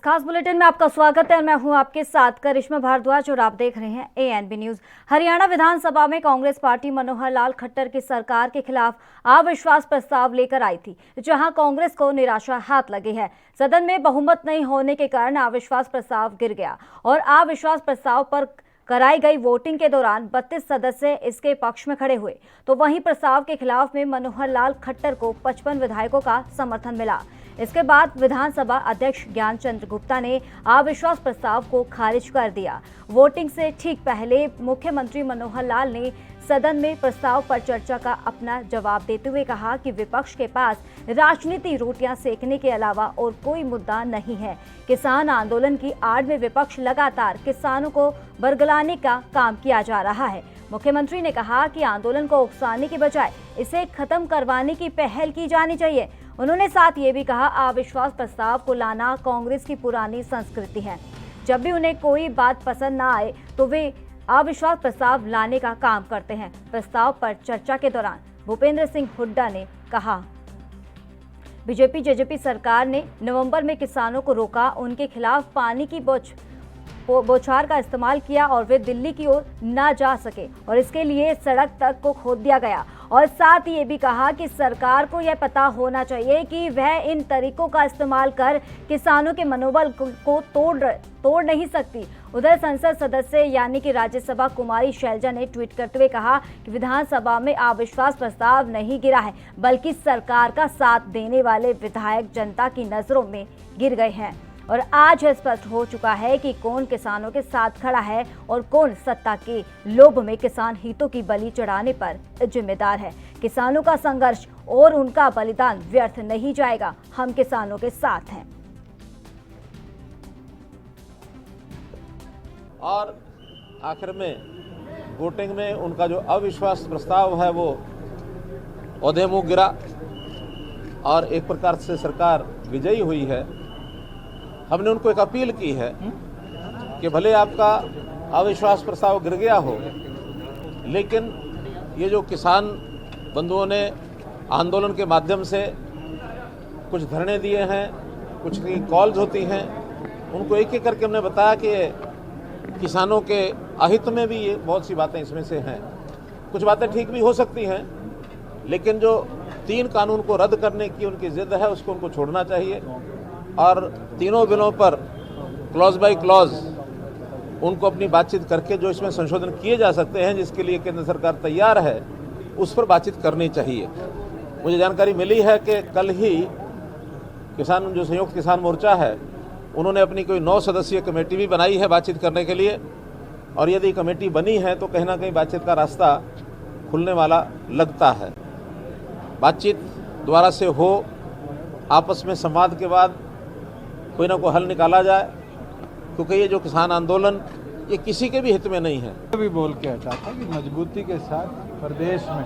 खास बुलेटिन में आपका स्वागत है और मैं हूं आपके साथ करिश्मा भारद्वाज और आप देख रहे हैं एएनबी न्यूज। हरियाणा विधानसभा में कांग्रेस पार्टी मनोहर लाल खट्टर की सरकार के खिलाफ अविश्वास प्रस्ताव लेकर आई थी, जहां कांग्रेस को निराशा हाथ लगी है। सदन में बहुमत नहीं होने के कारण अविश्वास प्रस्ताव गिर गया और अविश्वास प्रस्ताव पर कराई गई वोटिंग के दौरान 32 सदस्य इसके पक्ष में खड़े हुए, तो वहीं प्रस्ताव के खिलाफ में मनोहर लाल खट्टर को 55 विधायकों का समर्थन मिला। इसके बाद विधानसभा अध्यक्ष ज्ञानचंद्र गुप्ता ने अविश्वास प्रस्ताव को खारिज कर दिया। वोटिंग से ठीक पहले मुख्यमंत्री मनोहर लाल ने सदन में प्रस्ताव पर चर्चा का अपना जवाब देते हुए कहा कि विपक्ष के पास राजनीति रोटियां सेकने के अलावा और कोई मुद्दा नहीं है। किसान आंदोलन की आड़ में विपक्ष लगातार किसानों को बरगलाने का काम किया जा रहा है। मुख्यमंत्री ने कहा कि आंदोलन को उकसाने की बजाय इसे खत्म करवाने की पहल की जानी चाहिए। उन्होंने साथ ये भी कहा, अविश्वास प्रस्ताव को लाना कांग्रेस की पुरानी संस्कृति है। जब भी उन्हें कोई बात पसंद ना आए तो वे अविश्वास प्रस्ताव लाने का काम करते हैं। प्रस्ताव पर चर्चा के दौरान भूपेंद्र सिंह हुड्डा ने कहा, बीजेपी जेजेपी सरकार ने नवंबर में किसानों को रोका, उनके खिलाफ पानी की बौछार का इस्तेमाल किया और वे दिल्ली की ओर ना जा सके और इसके लिए सड़क तक को खोद दिया गया। और साथ ही ये भी कहा कि सरकार को यह पता होना चाहिए कि वह इन तरीकों का इस्तेमाल कर किसानों के मनोबल को तोड़ नहीं सकती। उधर संसद सदस्य यानी कि राज्यसभा कुमारी शैलजा ने ट्वीट करते हुए कहा कि विधानसभा में अविश्वास प्रस्ताव नहीं गिरा है, बल्कि सरकार का साथ देने वाले विधायक जनता की नजरों में गिर गए हैं और आज स्पष्ट हो चुका है कि कौन किसानों के साथ खड़ा है और कौन सत्ता के लोभ में किसान हितों की बलि चढ़ाने पर जिम्मेदार है। किसानों का संघर्ष और उनका बलिदान व्यर्थ नहीं जाएगा। हम किसानों के साथ हैं। और आखिर में वोटिंग में उनका जो अविश्वास प्रस्ताव है वो ओहदे मुंह गिरा और एक प्रकार से सरकार विजयी हुई है। हमने उनको एक अपील की है कि भले आपका अविश्वास प्रस्ताव गिर गया हो, लेकिन ये जो किसान बंधुओं ने आंदोलन के माध्यम से कुछ धरने दिए हैं, कुछ की कॉल्स होती हैं, उनको एक एक करके हमने बताया कि किसानों के अहित में भी ये बहुत सी बातें इसमें से हैं। कुछ बातें ठीक भी हो सकती हैं, लेकिन जो 3 कानून को रद्द करने की उनकी जिद है उसको उनको छोड़ना चाहिए और तीनों बिलों पर क्लॉज बाय क्लॉज उनको अपनी बातचीत करके जो इसमें संशोधन किए जा सकते हैं, जिसके लिए केंद्र सरकार तैयार है, उस पर बातचीत करनी चाहिए। मुझे जानकारी मिली है कि कल ही किसान जो संयुक्त किसान मोर्चा है उन्होंने अपनी कोई 9 सदस्यीय कमेटी भी बनाई है बातचीत करने के लिए, और यदि कमेटी बनी है तो कहीं ना कहीं बातचीत का रास्ता खुलने वाला लगता है। बातचीत द्वारा से हो, आपस में संवाद के बाद कोई ना कोई हल निकाला जाए, क्योंकि ये जो किसान आंदोलन ये किसी के भी हित में नहीं है। भी बोल के हटा था कि मजबूती के साथ प्रदेश में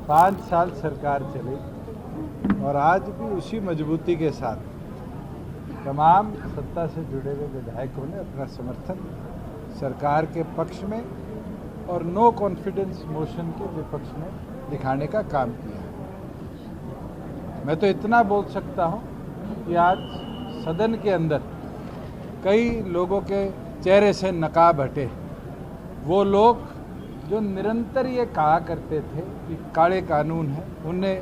5 साल सरकार चली और आज भी उसी मजबूती के साथ तमाम सत्ता से जुड़े हुए विधायकों ने अपना समर्थन सरकार के पक्ष में और नो कॉन्फिडेंस मोशन के विपक्ष में दिखाने का काम किया। मैं तो इतना बोल सकता हूं कि आज सदन के अंदर कई लोगों के चेहरे से नकाब हटे। वो लोग जो निरंतर ये कहा करते थे कि काले कानून है, उनने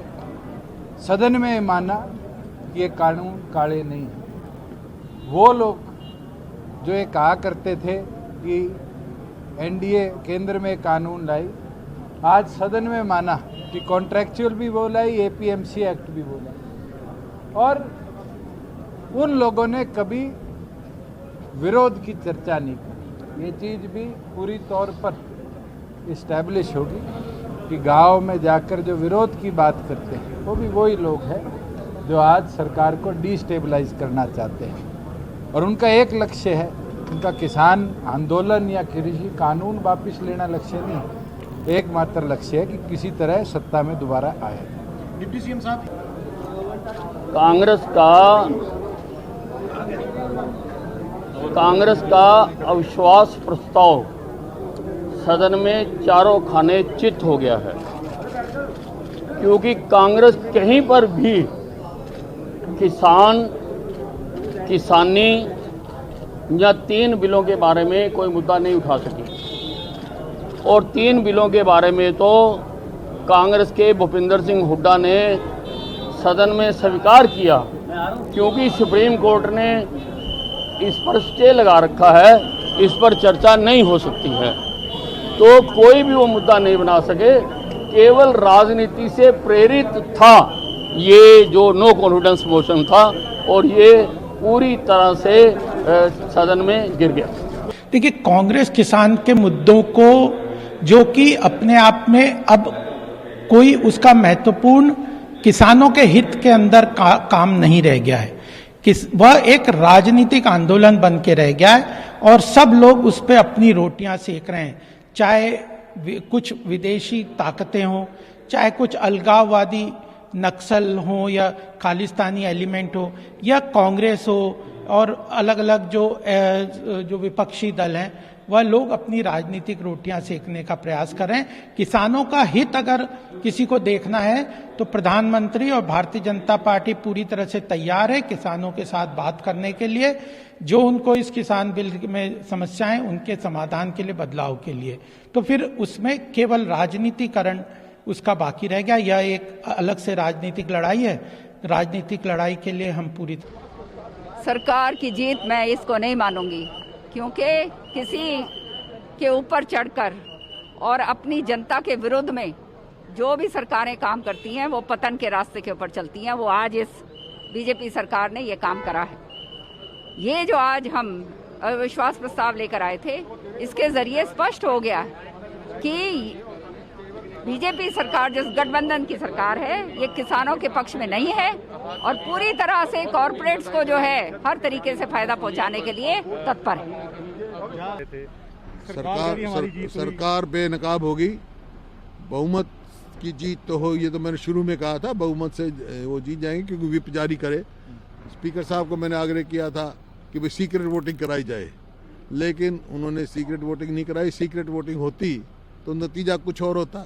सदन में माना कि ये कानून काले नहीं है। वो लोग जो ये कहा करते थे कि एनडीए केंद्र में कानून लाई, आज सदन में माना कि कॉन्ट्रैक्चुअल भी बोला, एपीएमसी एक्ट भी बोला। और उन लोगों ने कभी विरोध की चर्चा नहीं की। ये चीज़ भी पूरी तौर पर इस्टेब्लिश होगी कि गांव में जाकर जो विरोध की बात करते हैं वो भी वही लोग हैं जो आज सरकार को डिस्टेबलाइज करना चाहते हैं। और उनका एक लक्ष्य है, उनका किसान आंदोलन या कृषि कानून वापस लेना लक्ष्य नहीं, एकमात्र लक्ष्य है कि किसी तरह सत्ता में दोबारा आए। डिप्टी सीएम साहब, कांग्रेस का अविश्वास प्रस्ताव सदन में चारों खाने चित हो गया है, क्योंकि कांग्रेस कहीं पर भी किसान किसानी या 3 बिलों के बारे में कोई मुद्दा नहीं उठा सकी। और 3 बिलों के बारे में तो कांग्रेस के भूपिंदर सिंह हुड्डा ने सदन में स्वीकार किया, क्योंकि सुप्रीम कोर्ट ने इस पर स्टे लगा रखा है, इस पर चर्चा नहीं हो सकती है। तो कोई भी वो मुद्दा नहीं बना सके, केवल राजनीति से प्रेरित था ये जो नो कॉन्फिडेंस मोशन था, और ये पूरी तरह से सदन में गिर गया। देखिए, कांग्रेस किसान के मुद्दों को, जो कि अपने आप में अब कोई उसका महत्वपूर्ण किसानों के हित के अंदर काम नहीं रह गया है, वह एक राजनीतिक आंदोलन बन के रह गया है और सब लोग उस पर अपनी रोटियां सेक रहे हैं, चाहे कुछ विदेशी ताकतें हों, चाहे कुछ अलगाववादी नक्सल हो या खालिस्तानी एलिमेंट हो या कांग्रेस हो और अलग अलग जो विपक्षी दल हैं, वह लोग अपनी राजनीतिक रोटियां सेकने का प्रयास कर रहे हैं। किसानों का हित अगर किसी को देखना है तो प्रधानमंत्री और भारतीय जनता पार्टी पूरी तरह से तैयार है किसानों के साथ बात करने के लिए, जो उनको इस किसान बिल में समस्याएं उनके समाधान के लिए, बदलाव के लिए। तो फिर उसमें केवल राजनीतिकरण उसका बाकी रह गया। यह एक अलग से राजनीतिक लड़ाई है। राजनीतिक लड़ाई के लिए हम पूरी सरकार की जीत मैं इसको नहीं मानूंगी, क्योंकि किसी के ऊपर चढ़कर और अपनी जनता के विरुद्ध में जो भी सरकारें काम करती हैं वो पतन के रास्ते के ऊपर चलती हैं। वो आज इस बीजेपी सरकार ने ये काम करा है। ये जो आज हम अविश्वास प्रस्ताव लेकर आए थे, इसके जरिए स्पष्ट हो गया कि बीजेपी सरकार जिस गठबंधन की सरकार है, ये किसानों के पक्ष में नहीं है और पूरी तरह से कॉरपोरेट्स को जो है हर तरीके से फायदा पहुंचाने के लिए तत्पर है। सरकार बेनकाब होगी, बहुमत की जीत तो हो, ये तो मैंने शुरू में कहा था, बहुमत से वो जीत जाएंगे, क्योंकि व्हिप जारी करे। स्पीकर साहब को मैंने आग्रह किया था कि भाई सीक्रेट वोटिंग कराई जाए, लेकिन उन्होंने सीक्रेट वोटिंग नहीं कराई। सीक्रेट वोटिंग होती तो नतीजा कुछ और होता।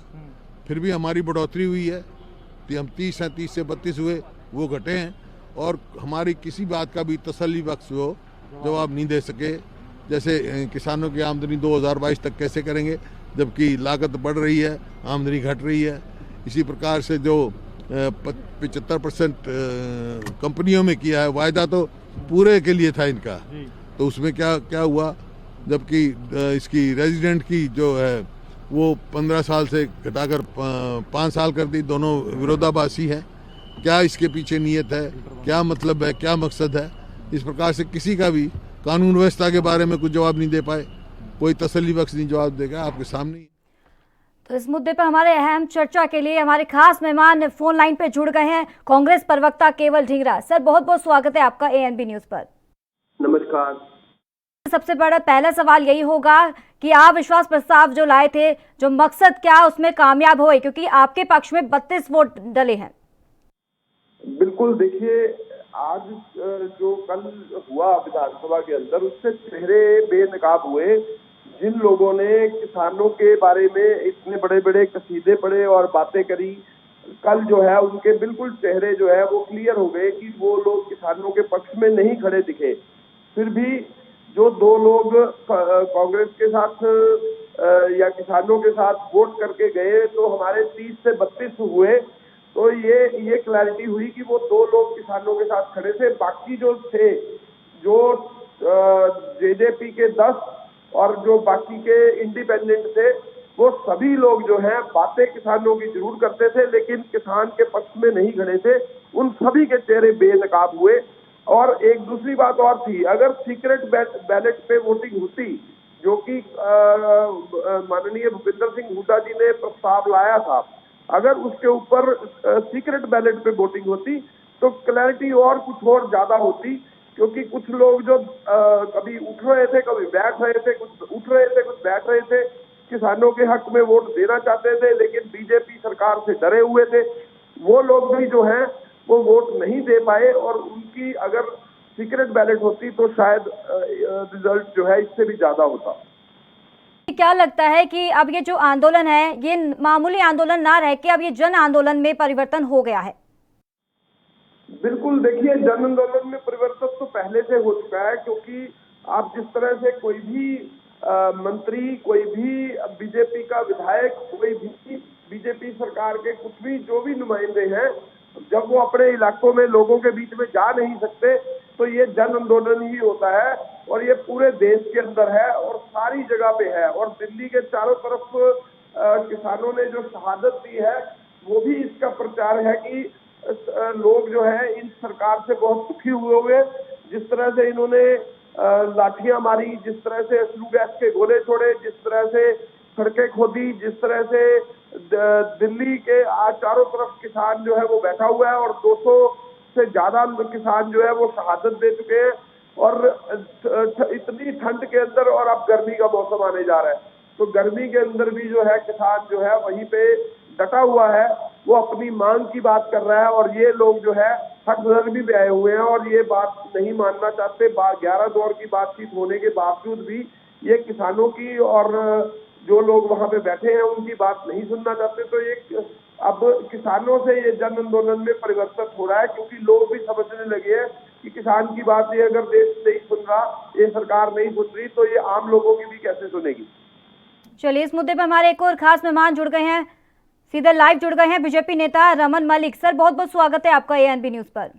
फिर भी हमारी बढ़ोतरी हुई है, तो हम 30 हैं, 30 से 32 हुए, वो घटे हैं। और हमारी किसी बात का भी तसल्ली बख्श वो जवाब नहीं दे सके। जैसे किसानों की आमदनी 2022 तक कैसे करेंगे, जबकि लागत बढ़ रही है, आमदनी घट रही है। इसी प्रकार से जो 75% कंपनियों में किया है वायदा, तो पूरे के लिए था इनका, तो उसमें क्या हुआ, जबकि इसकी रेजिडेंट की जो है वो 15 साल से घटाकर 5 साल कर दी। दोनों विरोधाभासी हैं। क्या इसके पीछे नीयत है, क्या मतलब है, क्या मकसद है? इस प्रकार से किसी का भी कानून व्यवस्था के बारे में कुछ जवाब नहीं दे पाए, कोई तसल्ली बख्श नहीं जवाब देगा आपके सामने। तो इस मुद्दे पर हमारे अहम चर्चा के लिए हमारे खास मेहमान फोन लाइन पे जुड़ गए हैं, कांग्रेस प्रवक्ता केवल ढींगरा। सर, बहुत बहुत स्वागत है आपका ANB न्यूज पर। नमस्कार। सबसे बड़ा पहला सवाल यही होगा कि आप विश्वास प्रस्ताव जो लाए थे, जो मकसद क्या उसमें कामयाब हुए, क्योंकि आपके पक्ष में 32 वोट डले हैं। बिल्कुल, देखिए, आज जो कल हुआ विधानसभा के अंदर, उससे चेहरे बेनकाब हुए। जिन लोगों ने किसानों के बारे में इतने बड़े बड़े कसीदे पढ़े और बातें करी, कल जो है उनके बिल्कुल चेहरे जो है वो क्लियर हो गए कि वो लोग किसानों के पक्ष में नहीं खड़े दिखे। फिर भी जो 2 लोग कांग्रेस के साथ या किसानों के साथ वोट करके गए, तो हमारे 30 से 32 हुए। तो ये क्लैरिटी हुई कि वो 2 लोग किसानों के साथ खड़े थे। बाकी जो थे, जो जेजेपी के 10 और जो बाकी के इंडिपेंडेंट थे, वो सभी लोग जो हैं बातें किसानों की जरूर करते थे, लेकिन किसान के पक्ष में नहीं खड़े थे। उन सभी के चेहरे बेनकाब हुए। और एक दूसरी बात और थी, अगर सीक्रेट बैलेट पे वोटिंग होती, जो कि माननीय भूपिंदर सिंह हुड्डा जी ने प्रस्ताव लाया था, अगर उसके ऊपर सीक्रेट बैलेट पे वोटिंग होती तो क्लैरिटी और कुछ और ज्यादा होती। क्योंकि कुछ लोग जो कभी उठ रहे थे, कभी बैठ रहे थे, कुछ उठ रहे थे, कुछ बैठ रहे थे, किसानों के हक में वोट देना चाहते थे, लेकिन बीजेपी सरकार से डरे हुए थे। वो लोग भी जो हैं वो वोट नहीं दे पाए, और उनकी अगर सीक्रेट बैलेट होती तो शायद रिजल्ट जो है इससे भी ज्यादा होता। क्या लगता है कि अब ये जो आंदोलन है, ये मामूली आंदोलन ना रह के अब ये जन आंदोलन में परिवर्तन हो गया है? बिल्कुल, देखिए, जन आंदोलन में परिवर्तन तो पहले से हो चुका है, क्योंकि आप जिस तरह से कोई भी मंत्री, कोई भी बीजेपी का विधायक, कोई भी बीजेपी सरकार के कुछ भी जो भी नुमाइंदे हैं, जब वो अपने इलाकों में लोगों के बीच में जा नहीं सकते तो ये जन आंदोलन ही होता है। और ये पूरे देश के अंदर है और सारी जगह पे है। और दिल्ली के चारों तरफ किसानों ने जो शहादत दी है वो भी इसका प्रचार है कि लोग जो है इन सरकार से बहुत दुखी हुए। जिस तरह से इन्होंने लाठियां मारी, जिस तरह से अश्रु गैस के गोले छोड़े, जिस तरह से सड़कें खोदी, जिस तरह से दिल्ली के चारों तरफ किसान जो है वो बैठा हुआ है और 200 से ज्यादा किसान जो है वो शहादत दे चुके हैं। और इतनी ठंड के अंदर, और अब गर्मी का मौसम आने जा रहा है, तो गर्मी के अंदर भी जो है किसान जो है वहीं पे डटा हुआ है, वो अपनी मांग की बात कर रहा है। और ये लोग जो है हक भी आए हुए हैं और ये बात नहीं मानना चाहते। 11 दौर की बातचीत होने के बावजूद भी ये किसानों की और जो लोग वहां पे बैठे हैं उनकी बात नहीं सुनना चाहते। तो ये अब किसानों से ये जन आंदोलन में परिवर्तन हो रहा है, क्योंकि लोग भी समझने लगे हैं कि किसान की बात ये अगर देश नहीं सुन रहा, ये सरकार नहीं सुन रही, तो ये आम लोगों की भी कैसे सुनेगी। चलिए, इस मुद्दे पर हमारे एक और खास मेहमान जुड़ गए हैं, सीधे लाइव जुड़ गए हैं, बीजेपी नेता रमन मलिक। सर, बहुत बहुत स्वागत है आपका ANB न्यूज पर।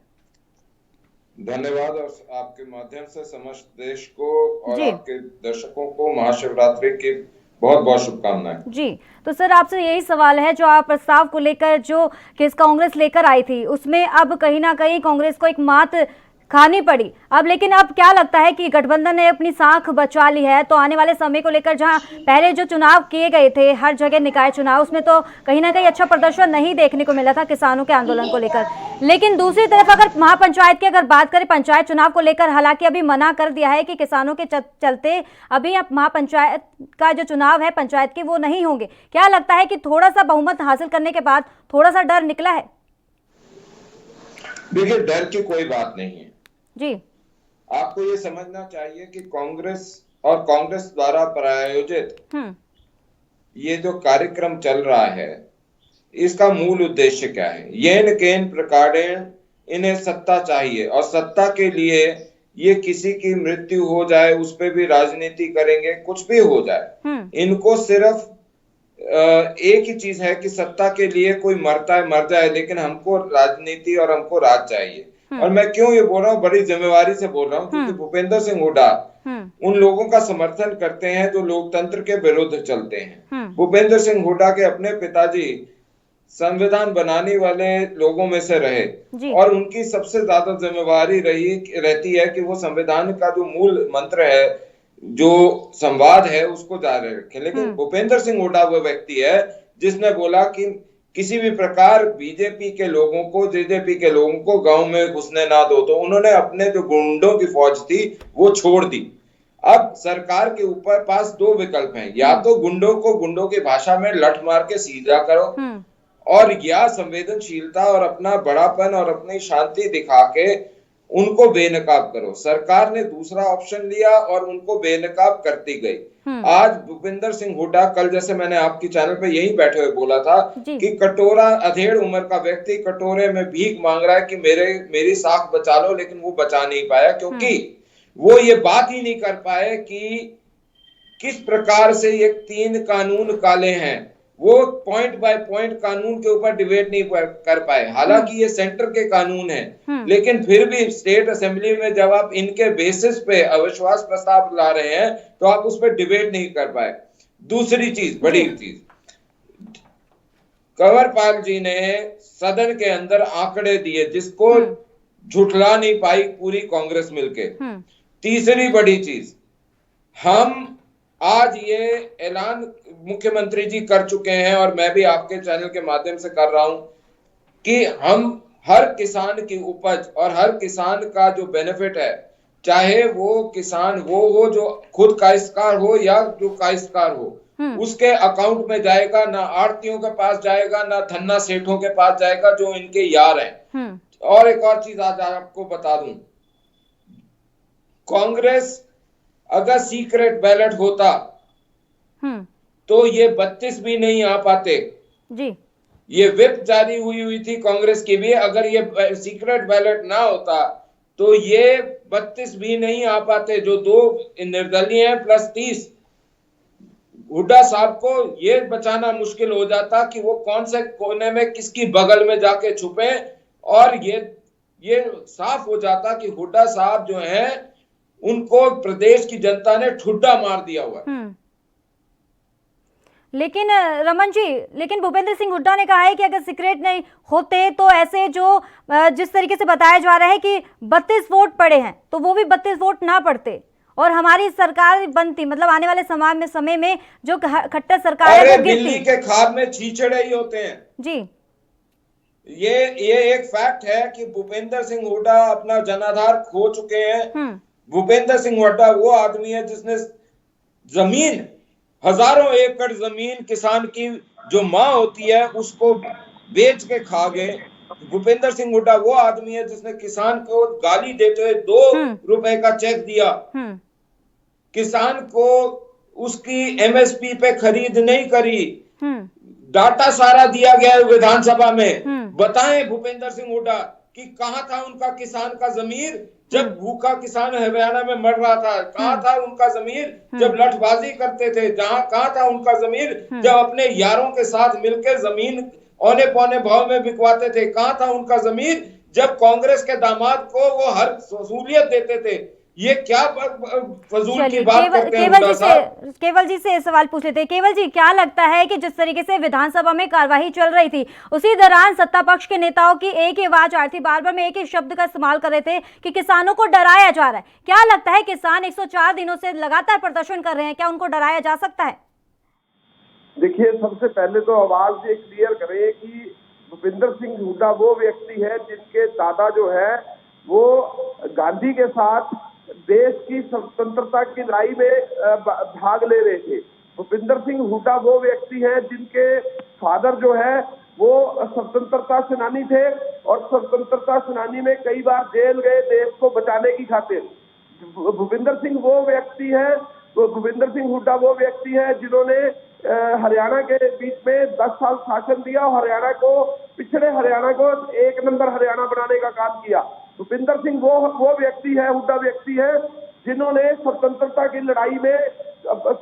धन्यवाद। और आपके माध्यम से समस्त देश को और आपके दर्शकों को महाशिवरात्रि की बहुत बहुत शुभकामनाएं। जी, तो सर आपसे यही सवाल है, जो आप प्रस्ताव को लेकर जो कांग्रेस लेकर आई थी, उसमें अब कहीं ना कहीं कांग्रेस को एक मात खानी पड़ी। अब लेकिन अब क्या लगता है कि गठबंधन ने अपनी साख बचा ली है, तो आने वाले समय को लेकर जहां पहले जो चुनाव किए गए थे हर जगह निकाय चुनाव, उसमें तो कहीं ना कहीं अच्छा प्रदर्शन नहीं देखने को मिला था किसानों के आंदोलन को लेकर। लेकिन दूसरी तरफ अगर महापंचायत की अगर बात करें, पंचायत चुनाव को लेकर हालांकि अभी मना कर दिया है कि किसानों के चलते अभी अब महापंचायत का जो चुनाव है पंचायत के वो नहीं होंगे। क्या लगता है कि थोड़ा सा बहुमत हासिल करने के बाद थोड़ा सा डर निकला है? देखिए, डर की कोई बात नहीं है जी। आपको ये समझना चाहिए कि कांग्रेस और कांग्रेस द्वारा प्रायोजित ये जो कार्यक्रम चल रहा है, इसका मूल उद्देश्य क्या है? येन केन प्रकारेण इन्हें सत्ता चाहिए और सत्ता के लिए ये किसी की मृत्यु हो जाए उस पर भी राजनीति करेंगे, कुछ भी हो जाए। इनको सिर्फ एक ही चीज है कि सत्ता के लिए कोई मरता है मर जाए, लेकिन हमको राजनीति और हमको राज चाहिए। और मैं क्यों ये बोल रहा हूँ, बड़ी जिम्मेवारी से बोल रहा हूँ, क्योंकि भूपेंद्र सिंह हुड्डा उन लोगों का समर्थन करते हैं जो लोकतंत्र के विरुद्ध चलते हैं। भूपेंद्र सिंह हुड्डा के अपने पिताजी संविधान बनाने वाले लोगों में से रहे और उनकी सबसे ज्यादा जिम्मेवारी रहती है कि वो संविधान का जो मूल मंत्र है, जो संवाद है, उसको जारी रखें। लेकिन भूपेंद्र सिंह हुड्डा वो व्यक्ति है जिसने बोला कि किसी भी प्रकार बीजेपी के लोगों को, जेजेपी के लोगों को गांव में घुसने ना दो। तो उन्होंने अपने जो गुंडों की फौज थी वो छोड़ दी। अब सरकार के ऊपर पास दो विकल्प हैं, या तो गुंडों को गुंडों की भाषा में लठ मार के सीधा करो, और या संवेदनशीलता और अपना बड़ापन और अपनी शांति दिखा के उनको बेनकाब करो। सरकार ने दूसरा ऑप्शन लिया और उनको बेनकाब करती गई। आज भूपेंद्र सिंह हुड्डा, कल जैसे मैंने आपकी चैनल पे यही बैठे हुए बोला था कि कटोरा, अधेड़ उम्र का व्यक्ति कटोरे में भीख मांग रहा है कि मेरी साख बचा लो, लेकिन वो बचा नहीं पाया, क्योंकि वो ये बात ही नहीं कर पाए कि किस प्रकार से ये 3 कानून काले हैं। वो पॉइंट बाय पॉइंट कानून के ऊपर डिबेट नहीं कर पाए। हालांकि ये सेंटर के कानून हैं, लेकिन फिर भी स्टेट असेंबली में जब आप इनके बेसिस पे अविश्वास प्रस्ताव ला रहे हैं तो आप उस पर डिबेट नहीं कर पाए। दूसरी चीज, बड़ी चीज, कंवरपाल जी ने सदन के अंदर आंकड़े दिए जिसको झुठला नहीं पाई पूरी कांग्रेस मिलके। तीसरी बड़ी चीज, हम आज ये ऐलान मुख्यमंत्री जी कर चुके हैं और मैं भी आपके चैनल के माध्यम से कर रहा हूं कि हम हर किसान की उपज और हर किसान का जो बेनिफिट है, चाहे वो किसान वो हो जो खुद काश्तकार हो या जो काश्तकार हो, उसके अकाउंट में जाएगा, ना आड़तियों के पास जाएगा, ना धन्ना सेठों के पास जाएगा जो इनके यार हैं। और एक और चीज आज आपको बता दूं, कांग्रेस अगर सीक्रेट बैलेट होता तो ये 32 भी नहीं आ पाते जी। ये व्हिप जारी हुई थी कांग्रेस की भी। अगर ये सीक्रेट बैलेट ना होता तो ये 32 भी नहीं आ पाते, जो 2 निर्दलीय हैं प्लस 30। हुड्डा साहब को ये बचाना मुश्किल हो जाता कि वो कौन से कोने में किसकी बगल में जाके छुपे, और ये साफ हो जाता कि हुड्डा साहब जो हैं उनको प्रदेश की जनता ने ठुड्डा मार दिया हुआ है। लेकिन रमन जी, लेकिन भूपेंद्र सिंह हुड्डा ने कहा है कि अगर सीक्रेट नहीं होते तो ऐसे जो जिस तरीके से बताया जा रहा है कि 32 वोट पड़े हैं तो वो भी 32 वोट ना पड़ते और हमारी सरकार बनती, मतलब आने वाले समय में जो खट्टर सरकार है वो गिरती। दिल्ली के खाद में छींचड़े ही होते हैं जी। ये एक फैक्ट है कि भूपेंद्र सिंह हुड्डा अपना जनाधार खो चुके हैं। भूपेंद्र सिंह हुड्डा वो आदमी है जिसने जमीन, हजारों एकड़ जमीन किसान की जो माँ होती है उसको बेच के खा गए। भूपेंद्र सिंह हुड्डा वो आदमी है जिसने किसान को गाली देते हुए 2 रुपए का चेक दिया। किसान को उसकी एमएसपी पे खरीद नहीं करी। डाटा सारा दिया गया है विधानसभा में। बताएं भूपेंद्र सिंह हुड्डा कि कहां था उनका किसान का जमीर जब भूखा किसान हरियाणा में मर रहा था? कहां था उनका जमीर जब लठबाजी करते थे? कहां था उनका जमीर जब अपने यारों के साथ मिलकर जमीन औने पौने भाव में बिकवाते थे? कहां था उनका जमीर जब कांग्रेस के दामाद को वो हर सहूलियत देते थे? ये क्या फजूल की बात करते हैं? केवल जी से सवाल पूछ लेते हैं। केवल जी, क्या लगता है कि जिस तरीके से विधानसभा में कार्यवाही चल रही थी उसी दौरान सत्ता पक्ष के नेताओं की एक ही आवाज आ रही थी, बार बार में एक ही शब्द का इस्तेमाल कर रहे थे कि किसानों को डराया जा रहा है। क्या लगता है किसान 104 दिनों से लगातार प्रदर्शन कर रहे हैं, क्या उनको डराया जा सकता है? देखिए, सबसे पहले तो आवाज ये क्लियर करें कि भूपेंद्र सिंह हुड्डा वो व्यक्ति है जिनके दादा जो है वो गांधी के साथ देश की स्वतंत्रता की लड़ाई में भाग ले रहे थे। भूपेंद्र सिंह हुड्डा वो व्यक्ति है जिनके फादर जो है वो स्वतंत्रता सेनानी थे और स्वतंत्रता सेनानी में कई बार जेल गए देश को बचाने की खातिर। भूपेंद्र सिंह वो व्यक्ति है, भूपेंद्र सिंह हुड्डा वो व्यक्ति है जिन्होंने हरियाणा के बीच में 10 साल शासन दिया और हरियाणा को, पिछड़े हरियाणा को 1 नंबर हरियाणा बनाने का काम किया। भूपेंद्र सिंह वो व्यक्ति है, हुड्डा व्यक्ति है जिन्होंने स्वतंत्रता की लड़ाई में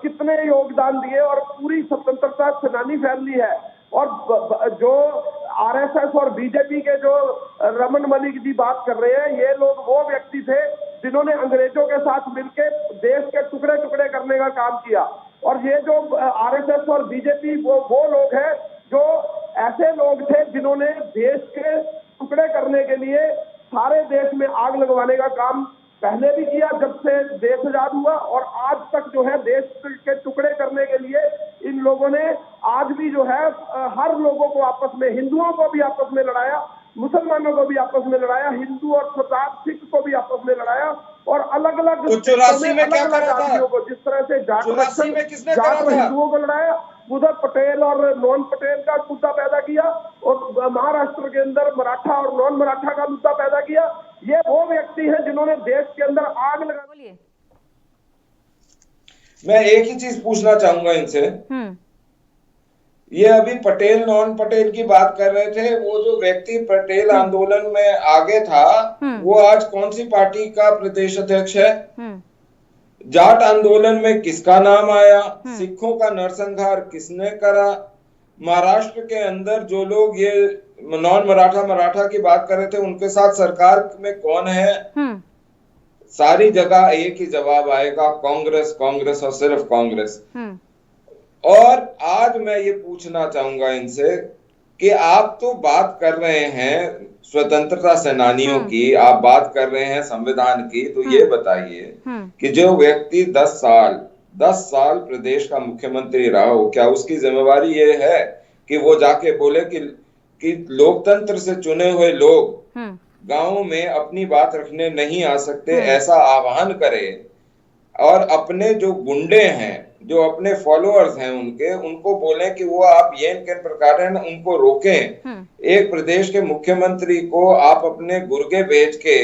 कितने योगदान दिए और पूरी स्वतंत्रता सेनानी फैमिली है। और जो आरएसएस और बीजेपी के जो रमन मलिक जी बात कर रहे हैं, ये लोग वो व्यक्ति थे जिन्होंने अंग्रेजों के साथ मिलकर देश के टुकड़े टुकड़े करने का काम किया। और ये जो आरएसएस और बीजेपी वो लोग हैं जो ऐसे लोग थे जिन्होंने देश के टुकड़े करने के लिए सारे देश में आग लगवाने का काम पहले भी किया जब से देश आजाद हुआ, और आज तक जो है देश के टुकड़े करने के लिए इन लोगों ने आज भी जो है हर लोगों को आपस में, हिंदुओं को भी आपस में लड़ाया, मुसलमानों को भी आपस में लड़ाया, हिंदू और सरदार सिख को भी आपस में लड़ाया, और अलग अलग तो 84 में क्या करा था? को जिस तरह से जाट हिंदुओं को लड़ाया, उधर पटेल और नॉन पटेल का मुद्दा पैदा किया, और महाराष्ट्र के अंदर मराठा और नॉन मराठा का मुद्दा पैदा किया। ये वो व्यक्ति हैं जिन्होंने देश के अंदर आग लगा। बोलिए। मैं एक ही चीज पूछना चाहूंगा इनसे। ये अभी पटेल नॉन पटेल की बात कर रहे थे, वो जो व्यक्ति पटेल आंदोलन में आगे था वो आज कौन सी पार्टी का प्रदेश अध्यक्ष है? जाट आंदोलन में किसका नाम आया? सिखों का नरसंहार किसने करा? महाराष्ट्र के अंदर जो लोग ये नॉन मराठा की बात कर रहे थे उनके साथ सरकार में कौन है? सारी जगह एक ही जवाब आएगा, कांग्रेस, कांग्रेस और सिर्फ कांग्रेस। और आज मैं ये पूछना चाहूंगा इनसे कि आप तो बात कर रहे हैं स्वतंत्रता सेनानियों की, आप बात कर रहे हैं संविधान की, तो ये बताइए कि जो व्यक्ति 10 साल प्रदेश का मुख्यमंत्री रहा हो, क्या उसकी जिम्मेवारी ये है कि वो जाके बोले कि लोकतंत्र से चुने हुए लोग गांवों में अपनी बात रखने नहीं आ सकते, ऐसा आह्वान करे, और अपने जो गुंडे हैं, जो अपने फॉलोअर्स हैं उनको बोले कि वो आप ये किन प्रकार हैं उनको रोकें। एक प्रदेश के मुख्यमंत्री को आप अपने गुर्गे भेज के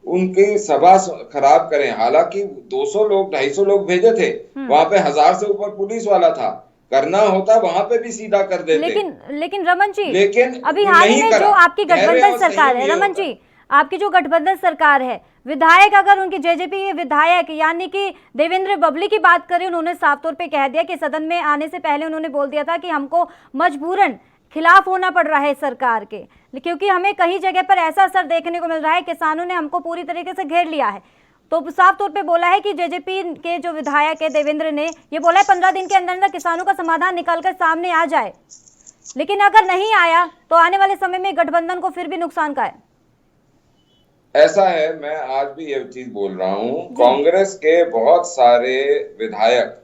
उनकी सभा खराब करें। हालांकि 200 लोग 250 लोग भेजे थे, वहां पे 1000 से ऊपर पुलिस वाला था, करना होता वहां पे भी सीधा कर देते। लेकिन रमन जी, लेकिन अभी हाल ही नहीं में करा। जो आपकी गहरे गठबंधन और सरकार सही है, भी रमन होता। जी, आपकी जो गठबंधन सरकार है, विधायक अगर उनकी जेजेपी के विधायक यानी कि देवेंद्र बबली की बात करें, उन्होंने साफ तौर पे कह दिया कि सदन में आने से पहले उन्होंने बोल दिया था कि हमको मजबूरन खिलाफ होना पड़ रहा है सरकार के, क्योंकि हमें कई जगह पर ऐसा असर देखने को मिल रहा है, किसानों ने हमको पूरी तरीके से घेर लिया है। तो साफ तौर पे बोला है कि जेजेपी के जो विधायक है देवेंद्र ने ये बोला है 15 दिन के अंदर अंदर किसानों का समाधान निकलकर सामने आ जाए, लेकिन अगर नहीं आया तो आने वाले समय में गठबंधन को फिर भी नुकसान का है। ऐसा है, मैं आज भी ये चीज बोल रहा हूँ, कांग्रेस के बहुत सारे विधायक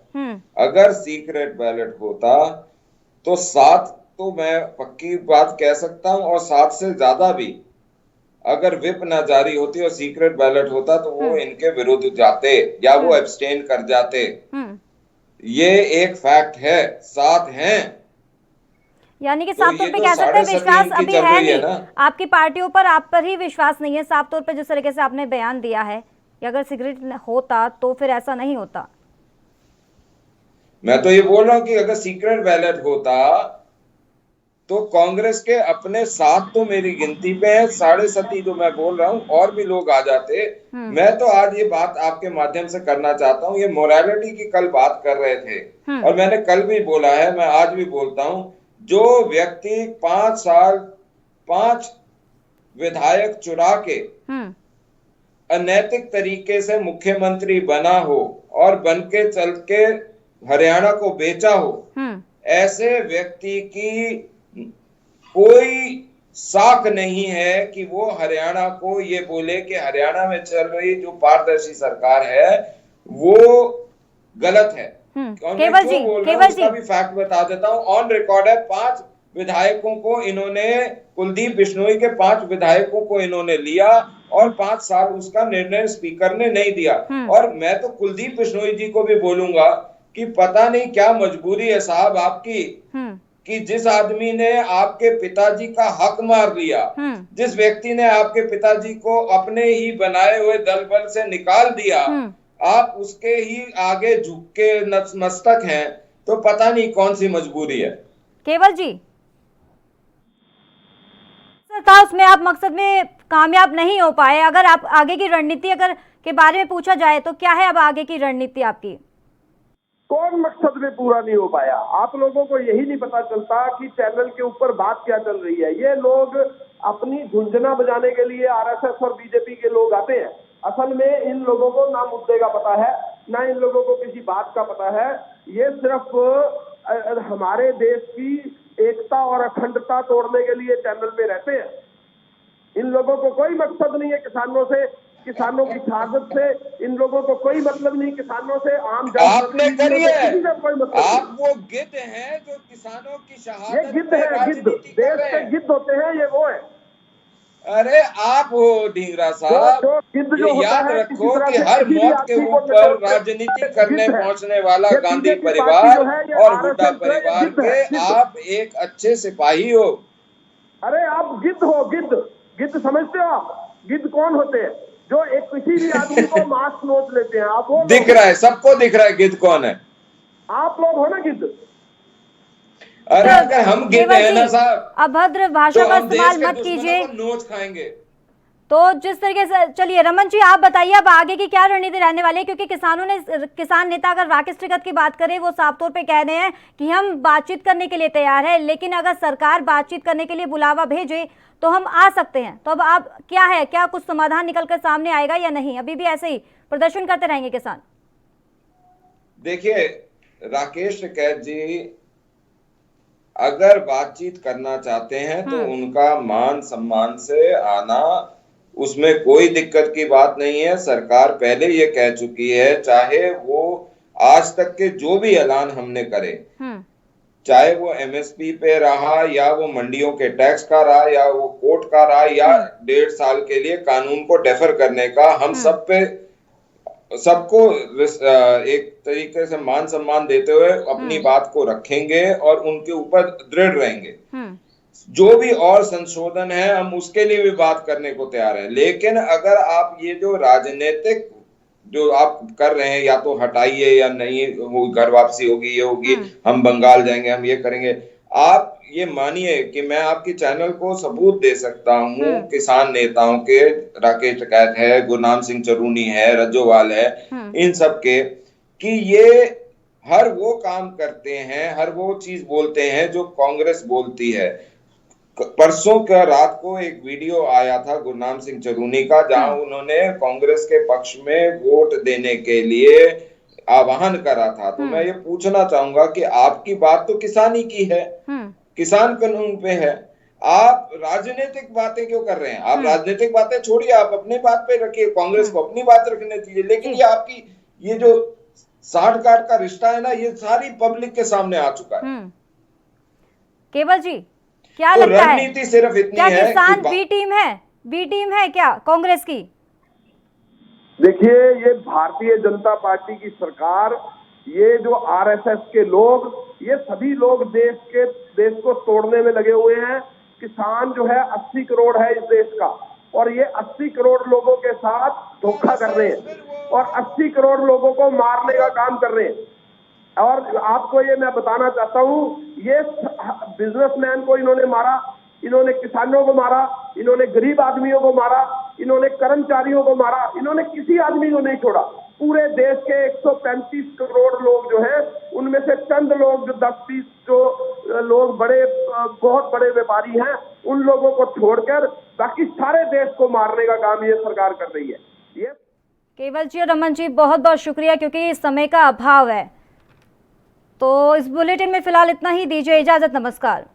अगर सीक्रेट बैलेट होता तो 7 तो मैं पक्की बात कह सकता हूँ, और 7 से ज्यादा भी अगर विप ना जारी होती और सीक्रेट बैलेट होता तो वो इनके विरुद्ध जाते या वो एब्सटेन कर जाते। ये एक फैक्ट है, 7 हैं। यानी कि तो साफ तौर ये पे जो कह सकते हैं 7.5 विश्वास इनकी अभी चल है रही है नहीं, ना। आपकी पार्टियों पर आप पर ही विश्वास नहीं है साफ तौर पे, जिस तरीके से आपने बयान दिया है कि अगर सिगरेट होता तो फिर ऐसा नहीं होता। मैं तो ये बोल रहा हूँ कि अगर सीक्रेट बैलेट होता तो कांग्रेस के अपने 7 तो मेरी गिनती पे है, 7.5 जो मैं बोल रहा हूँ, और भी लोग आ जाते। मैं तो आज ये बात आपके माध्यम से करना चाहता हूँ, ये मोरालिटी की कल बात कर रहे थे और मैंने कल भी बोला है, मैं आज भी बोलता हूँ, जो व्यक्ति 5 साल 5 विधायक चुरा के अनैतिक तरीके से मुख्यमंत्री बना हो और बन के चल के हरियाणा को बेचा हो, ऐसे व्यक्ति की कोई साख नहीं है कि वो हरियाणा को ये बोले कि हरियाणा में चल रही जो पारदर्शी सरकार है वो गलत है। केवल जी, केवल जी, उसका भी फैक्ट बता देता हूँ, ऑन रिकॉर्ड है। 5 विधायकों को इन्होंने, कुलदीप बिश्नोई के 5 विधायकों को इन्होंने लिया और 5 साल उसका निर्णय स्पीकर ने नहीं दिया। और मैं तो कुलदीप बिश्नोई जी को भी बोलूंगा कि पता नहीं क्या मजबूरी है साहब आपकी, कि जिस आदमी ने आपके पिताजी का हक मार लिया, जिस व्यक्ति ने आपके पिताजी को अपने ही बनाए हुए दल बल से निकाल दिया, आप उसके ही आगे झुक के नतमस्तक हैं, तो पता नहीं कौन सी मजबूरी है। केवल जी, था उसमें आप मकसद में कामयाब नहीं हो पाए। अगर आप आगे की रणनीति अगर के बारे में पूछा जाए तो क्या है अब आगे की रणनीति आपकी? कौन मकसद में पूरा नहीं हो पाया? आप लोगों को यही नहीं पता चलता कि चैनल के ऊपर बात क्या चल रही है। ये लोग अपनी झुंझुना बजाने के लिए आरएसएस और बीजेपी के लोग आते हैं। असल में इन लोगों को ना मुद्दे का पता है, ना इन लोगों को किसी बात का पता है। ये सिर्फ हमारे देश की एकता और अखंडता तोड़ने के लिए चैनल पे रहते हैं। इन लोगों को कोई मकसद नहीं है किसानों से, किसानों की हिफाजत से। इन लोगों को कोई मतलब नहीं किसानों से, आम आपने करी है। मतलब आप वो गिद्ध हैं जो किसानों की शहादत, ये गिद्ध है, गिद्ध देश के गिद्ध होते हैं, ये वो है। अरे आप हो ढींगरा साहब, ये याद रखो कि हर मौत के ऊपर राजनीति करने पहुंचने वाला गांधी परिवार और हुड्डा परिवार के आप एक अच्छे सिपाही हो। अरे आप गिद्ध हो, गिद्ध। गिद्ध समझते हो आप? गिद्ध कौन होते हैं? जो एक किसी भी आदमी को मांस नोच लेते हैं। आप वो दिख रहा है, सबको दिख रहा है गिद्ध कौन है। आप लोग हो ना गिद्ध। अरे अगर हम गिद्ध हैं ना साहब, अभद्र भाषा का इस्तेमाल मत कीजिए, नोच खाएंगे। तो जिस तरीके से चलिए रमन जी आप बताइए अब आगे की क्या रणनीति रहने वाली है, क्योंकि किसान नेता अगर राकेश टिकैत की बात करें वो साफ तौर पे कह रहे हैं कि हम बातचीत करने के लिए तैयार है, लेकिन अगर सरकार बातचीत करने के लिए बुलावा भेजे तो हम आ सकते हैं। तो अब आप क्या है, क्या कुछ समाधान निकल कर सामने आएगा या नहीं? अभी भी ऐसे ही प्रदर्शन करते रहेंगे किसान? देखिए राकेश टिकैत जी अगर बातचीत करना चाहते हैं तो उनका मान सम्मान से आना, उसमें कोई दिक्कत की बात नहीं है। सरकार पहले ये कह चुकी है, चाहे वो आज तक के जो भी ऐलान हमने करे, चाहे वो एमएसपी पे रहा या वो मंडियों के टैक्स का रहा या वो कोर्ट का रहा या 1.5 साल के लिए कानून को डेफर करने का, हम सब पे सबको एक तरीके से मान सम्मान देते हुए अपनी बात को रखेंगे और उनके ऊपर दृढ़ रहेंगे। जो भी और संशोधन है हम उसके लिए भी बात करने को तैयार हैं। लेकिन अगर आप ये जो राजनीतिक जो आप कर रहे हैं, या तो हटाइए या नहीं, वो घर वापसी होगी, ये होगी, हम बंगाल जाएंगे, हम ये करेंगे। आप ये मानिए कि मैं आपके चैनल को सबूत दे सकता हूँ किसान नेताओं के, राकेश टिकैत है, गुरनाम सिंह चरूनी है, रज्जोवाल है, इन सब के, कि ये हर वो काम करते हैं, हर वो चीज बोलते हैं जो कांग्रेस बोलती है। परसों का रात को एक वीडियो आया था गुरनाम सिंह चरूनी का, जहां उन्होंने कांग्रेस के पक्ष में वोट देने के लिए आह्वान करा था। तो मैं ये पूछना चाहूंगा कि आपकी बात तो किसानी की है, किसान कानून पे है, आप राजनीतिक बातें क्यों कर रहे हैं? आप राजनीतिक बातें छोड़िए, आप अपनी बात पे रखिए, कांग्रेस को अपनी बात रखने दीजिए। लेकिन ये आपकी ये जो साठ गांठ का रिश्ता है ना, ये सारी पब्लिक के सामने आ चुका है। केवल जी, क्या तो लगता है, रणनीति सिर्फ इतनी क्या है किसान कि बी टीम है क्या कांग्रेस की? देखिए, ये भारतीय जनता पार्टी की सरकार, ये जो आरएसएस के लोग, ये सभी लोग देश को तोड़ने में लगे हुए हैं। किसान जो है 80 करोड़ है इस देश का, और ये 80 करोड़ लोगों के साथ धोखा कर रहे हैं और 80 करोड़ लोगों को मारने का काम कर रहे हैं। और आपको ये मैं बताना चाहता हूँ, ये बिजनेसमैन को इन्होंने मारा, इन्होंने किसानों को मारा, इन्होंने गरीब आदमियों को मारा, इन्होंने कर्मचारियों को मारा, इन्होंने किसी आदमी को नहीं छोड़ा। पूरे देश के 135 करोड़ लोग जो हैं, उनमें से चंद लोग, जो 10-20 जो लोग बहुत बड़े व्यापारी हैं, उन लोगों को छोड़कर बाकी सारे देश को मारने का काम ये सरकार कर रही है। ये केवल जी और रमन जी, बहुत बहुत शुक्रिया, क्योंकि समय का अभाव है। तो इस बुलेटिन में फिलहाल इतना ही, दीजिए इजाजत, नमस्कार।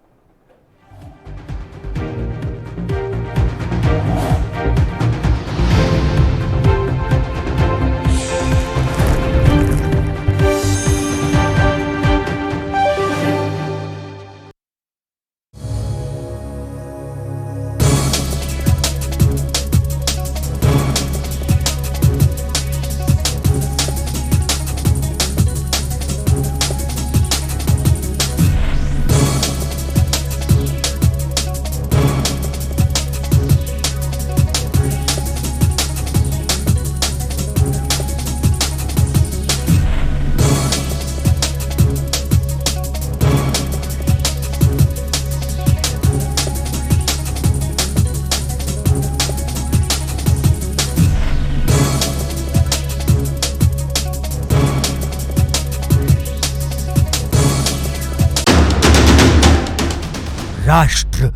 राष्ट्र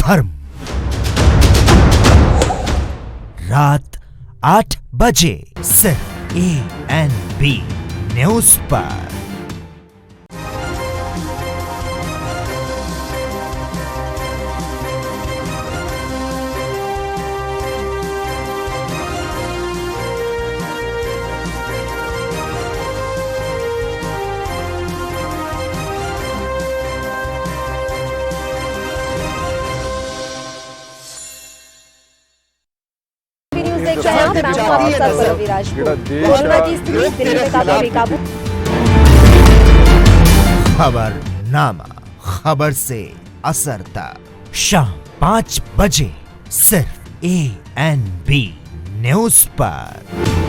धर्म, रात 8 बजे सिर्फ ANB न्यूज पर। खबरनामा, खबर से असर तक, शाम 5 बजे सिर्फ ANB न्यूज पर।